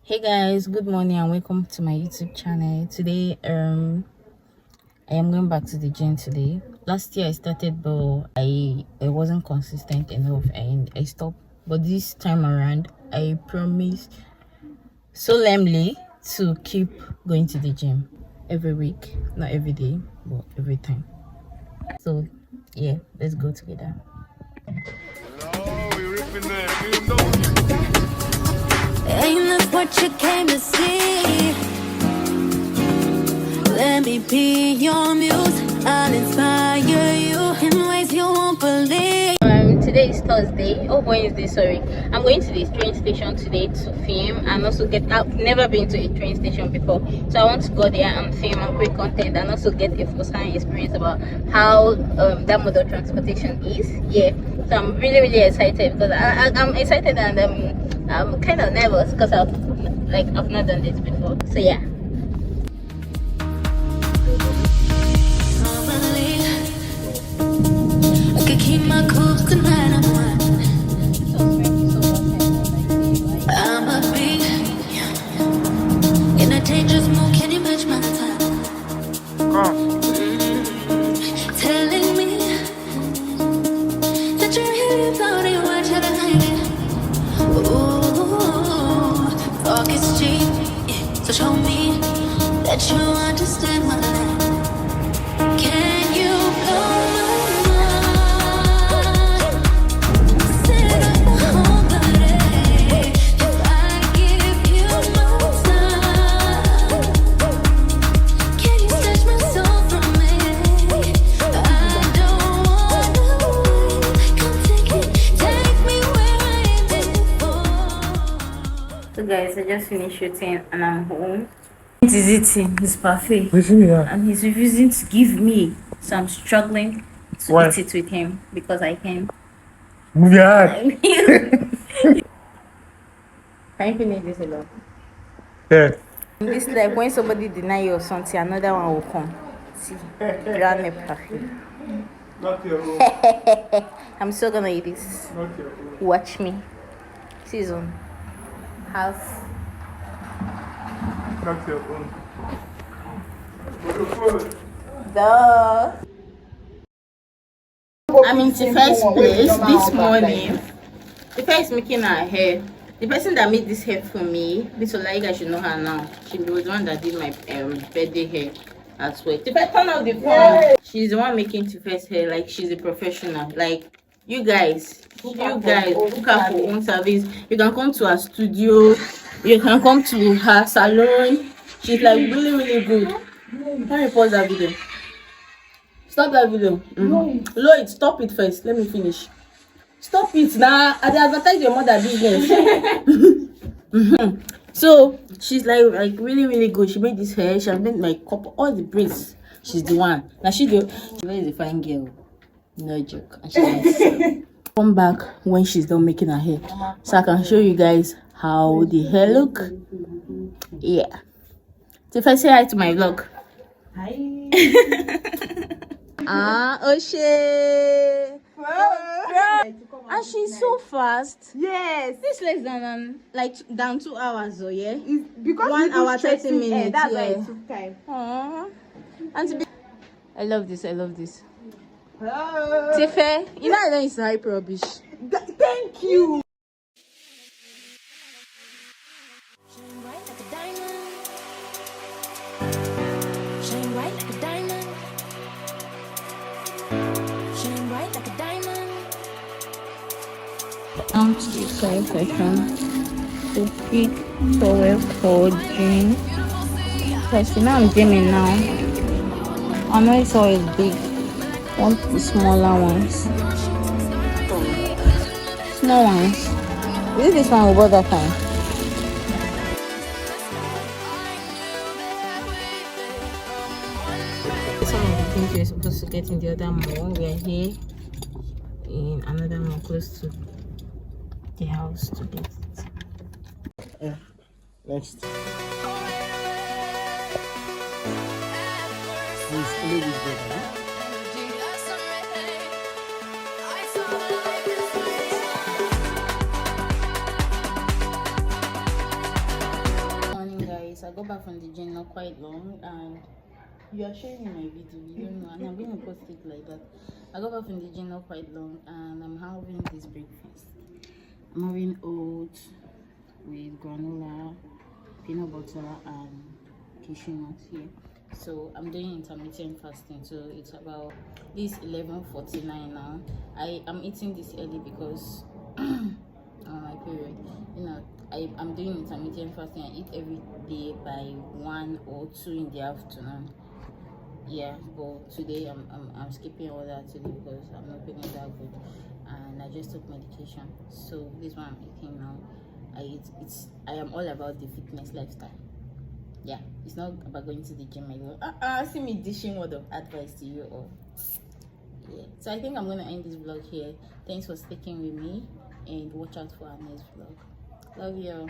Hey guys, good morning and welcome to my YouTube channel. Today I am going back to the gym today. Last year I started, but I wasn't consistent enough and I stopped. But this time around I promise solemnly to keep going to the gym every week, not every day but every time. So yeah, let's go together. Ain't that what you came to see? Let me be your muse. I'll inspire you in ways you won't believe. Today is Thursday. Oh, Wednesday, sorry. I'm going to this train station today to film and also I've never been to a train station before, so I want to go there and film and create content and also get a first-hand experience about how that mode of transportation is. Yeah, so I'm really excited because I'm excited and I'm kind of nervous because I've not done this before. So yeah. I could keep my cool tonight. I'm a big in a dangerous mood. Can you match my time? Telling me that you're here about it. Watch how to hide it. Ooh, talk is cheap, so show me that you understand my life. Can you blow my mind? Set up my whole body. If I give you my time, can you snatch my soul from me? I don't wanna wait. Come take me where I am before. So guys, I just finished shooting and I'm home. It is eating his parfait and he's refusing to give me, so I'm struggling to eat it with him because I can. Move your hand. Can you finish this alone? Yeah. In this life, when somebody deny you or something, another one will come. See, grant me parfait. Not your own. I'm still gonna eat this. Not your own. Watch me. Season. Half. Not your own. Duh. I'm in Tife's place this morning. Tife is making her hair. The person that made this hair for me, this Ola, you guys should know her now. She was the one that did my birthday hair as well. Tife, turn off the phone. She's the one making Tife's hair like she's a professional. Like you guys book her for own service. You can come to her studio. You can come to her salon. She's like really good. Can you pause that video? Stop that video. Lloyd, stop it first. Let me finish. Stop it now. I advertise your mother business. So she's like really good. She made this hair. She has made my cup, all the braids. She's the one. Now she is a fine girl. No joke. And she's come back when she's done making her hair, so I can show you guys how the hair look. Yeah. So if I say hi to my vlog. Hi. Oshe. And she's so fast. Yes. This less than down 2 hours though, yeah? It's because 1 hour 30 minutes. That's yeah. why it took time. Aww. And to be I love this. Hello. Tife, you know I don't used to hype rubbish. Thank you. Shine bright like a diamond. Shine bright like a diamond. Shine bright like a diamond. To the side section to pick towel for gym. Because you know I'm gymming now. I know it's always big. I want the smaller ones. Small ones. Is it this one we bought that time? Some of the things we're supposed to get in the other mall. We are here in another mall close to the house to get it. Yeah. Next. quite long, and you are sharing my video, you don't know, and I'm going to post it like that. I got back from the gym not quite long, and I'm having this breakfast. I'm having oats with granola, peanut butter, and cashew nuts here. So I'm doing intermittent fasting, so it's about this 11:49 now. I am eating this early because on my period, you know, I'm doing intermittent fasting. I eat every day by 1 or 2 in the afternoon. Yeah, but today I'm skipping all that today because I'm not feeling that good, and I just took medication. So this one I'm eating now. I am all about the fitness lifestyle. Yeah, it's not about going to the gym. I go see me dishing word of advice to you all. Yeah, so I think I'm gonna end this vlog here. Thanks for sticking with me, and watch out for our next vlog. Love you all.